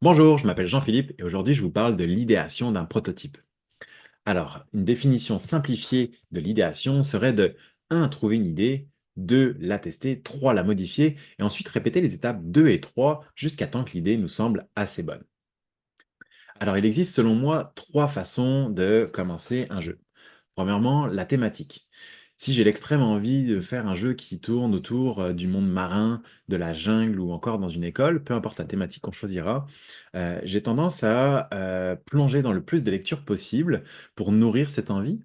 Bonjour, je m'appelle Jean-Philippe et aujourd'hui je vous parle de l'idéation d'un prototype. Alors, une définition simplifiée de l'idéation serait de 1. Trouver une idée, 2. La tester, 3. La modifier et ensuite répéter les étapes 2 et 3 jusqu'à temps que l'idée nous semble assez bonne. Alors, il existe selon moi trois façons de commencer un jeu. Premièrement, la thématique. Si j'ai l'extrême envie de faire un jeu qui tourne autour du monde marin, de la jungle ou encore dans une école, peu importe la thématique qu'on choisira, j'ai tendance à plonger dans le plus de lectures possible pour nourrir cette envie.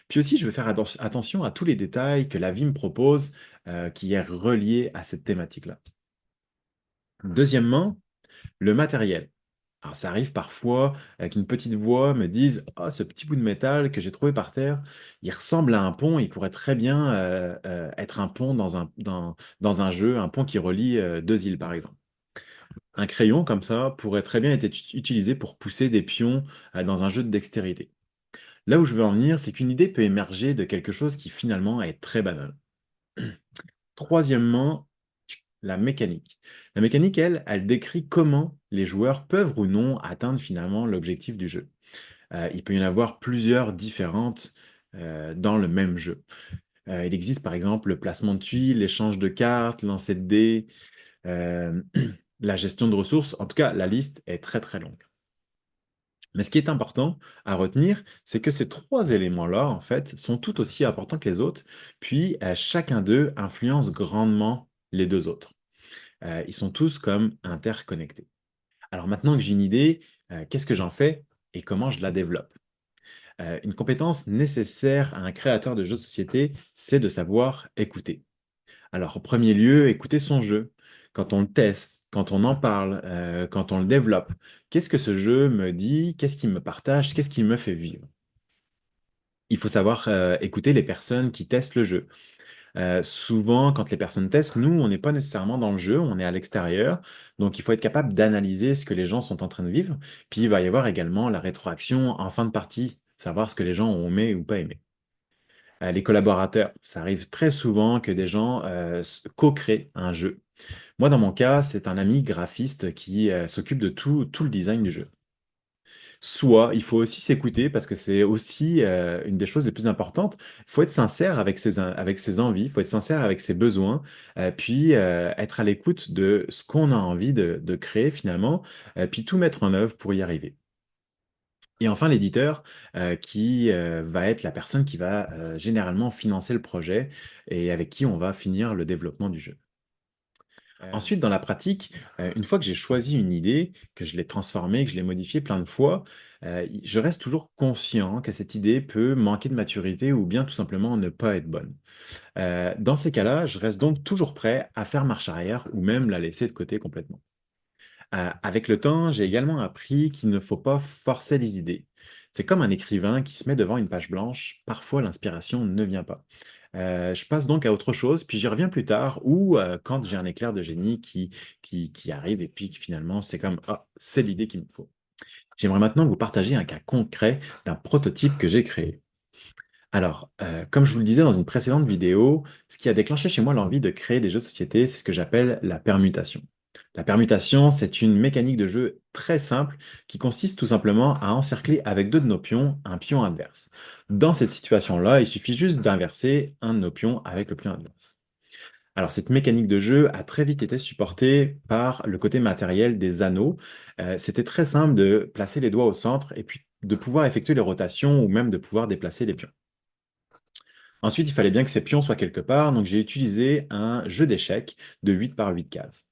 Puis aussi, je vais faire attention à tous les détails que la vie me propose qui est relié à cette thématique-là. Deuxièmement, le matériel. Alors ça arrive parfois qu'une petite voix me dise: «Oh, ce petit bout de métal que j'ai trouvé par terre, il ressemble à un pont, il pourrait très bien, être un pont dans un jeu, un pont qui relie, 2 îles», par exemple. Un crayon comme ça pourrait très bien être utilisé pour pousser des pions, dans un jeu de dextérité. Là où je veux en venir, c'est qu'une idée peut émerger de quelque chose qui finalement est très banal. Troisièmement, la mécanique. La mécanique, elle décrit comment les joueurs peuvent ou non atteindre finalement l'objectif du jeu. Il peut y en avoir plusieurs différentes dans le même jeu. Il existe par exemple le placement de tuiles, l'échange de cartes, lancer de dés, euh, la gestion de ressources. En tout cas, la liste est très très longue. Mais ce qui est important à retenir, c'est que ces trois éléments-là, en fait, sont tout aussi importants que les autres, puis chacun d'eux influence grandement les deux autres. Ils sont tous comme interconnectés. Alors maintenant que j'ai une idée, qu'est-ce que j'en fais et comment je la développe? Une compétence nécessaire à un créateur de jeux de société, c'est de savoir écouter. Alors, en premier lieu, écouter son jeu. Quand on le teste, quand on en parle, quand on le développe, qu'est-ce que ce jeu me dit? Qu'est-ce qu'il me partage? Qu'est-ce qu'il me fait vivre? Il faut savoir écouter les personnes qui testent le jeu. Souvent, quand les personnes testent, nous, on n'est pas nécessairement dans le jeu, on est à l'extérieur. Donc, il faut être capable d'analyser ce que les gens sont en train de vivre. Puis, il va y avoir également la rétroaction en fin de partie, savoir ce que les gens ont aimé ou pas aimé. Les collaborateurs, ça arrive très souvent que des gens co-créent un jeu. Moi, dans mon cas, c'est un ami graphiste qui s'occupe de tout le design du jeu. Soit, il faut aussi s'écouter parce que c'est aussi une des choses les plus importantes. Il faut être sincère avec ses envies, il faut être sincère avec ses besoins, puis être à l'écoute de ce qu'on a envie de créer finalement, puis tout mettre en œuvre pour y arriver. Et enfin, l'éditeur, qui va être la personne qui va généralement financer le projet et avec qui on va finir le développement du jeu. Ensuite, dans la pratique, une fois que j'ai choisi une idée, que je l'ai transformée, que je l'ai modifiée plein de fois, je reste toujours conscient que cette idée peut manquer de maturité ou bien tout simplement ne pas être bonne. Dans ces cas-là, je reste donc toujours prêt à faire marche arrière ou même la laisser de côté complètement. Avec le temps, j'ai également appris qu'il ne faut pas forcer les idées. C'est comme un écrivain qui se met devant une page blanche, parfois l'inspiration ne vient pas. Je passe donc à autre chose, puis j'y reviens plus tard, ou quand j'ai un éclair de génie qui arrive, et puis finalement, c'est comme, ah, c'est l'idée qu'il me faut. J'aimerais maintenant vous partager un cas concret d'un prototype que j'ai créé. Alors, comme je vous le disais dans une précédente vidéo, ce qui a déclenché chez moi l'envie de créer des jeux de société, c'est ce que j'appelle la permutation. La permutation, c'est une mécanique de jeu très simple qui consiste tout simplement à encercler avec deux de nos pions un pion adverse. Dans cette situation-là, il suffit juste d'inverser un de nos pions avec le pion adverse. Alors, cette mécanique de jeu a très vite été supportée par le côté matériel des anneaux. C'était très simple de placer les doigts au centre et puis de pouvoir effectuer les rotations ou même de pouvoir déplacer les pions. Ensuite, il fallait bien que ces pions soient quelque part, donc j'ai utilisé un jeu d'échecs de 8 par 8 cases.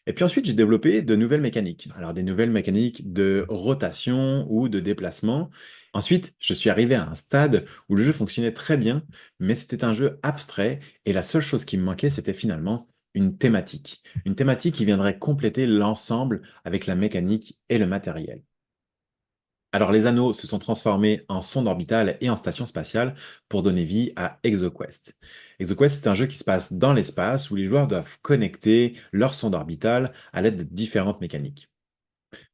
Et puis ensuite, j'ai développé de nouvelles mécaniques. Alors, des nouvelles mécaniques de rotation ou de déplacement. Ensuite, je suis arrivé à un stade où le jeu fonctionnait très bien, mais c'était un jeu abstrait et la seule chose qui me manquait, c'était finalement une thématique. Une thématique qui viendrait compléter l'ensemble avec la mécanique et le matériel. Alors, les anneaux se sont transformés en sonde orbitale et en station spatiale pour donner vie à ExoQuest. ExoQuest, c'est un jeu qui se passe dans l'espace où les joueurs doivent connecter leur sonde orbitale à l'aide de différentes mécaniques.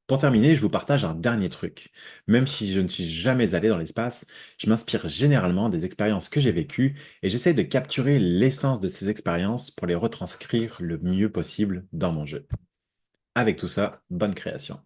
Pour terminer, je vous partage un dernier truc. Même si je ne suis jamais allé dans l'espace, je m'inspire généralement des expériences que j'ai vécues et j'essaie de capturer l'essence de ces expériences pour les retranscrire le mieux possible dans mon jeu. Avec tout ça, bonne création.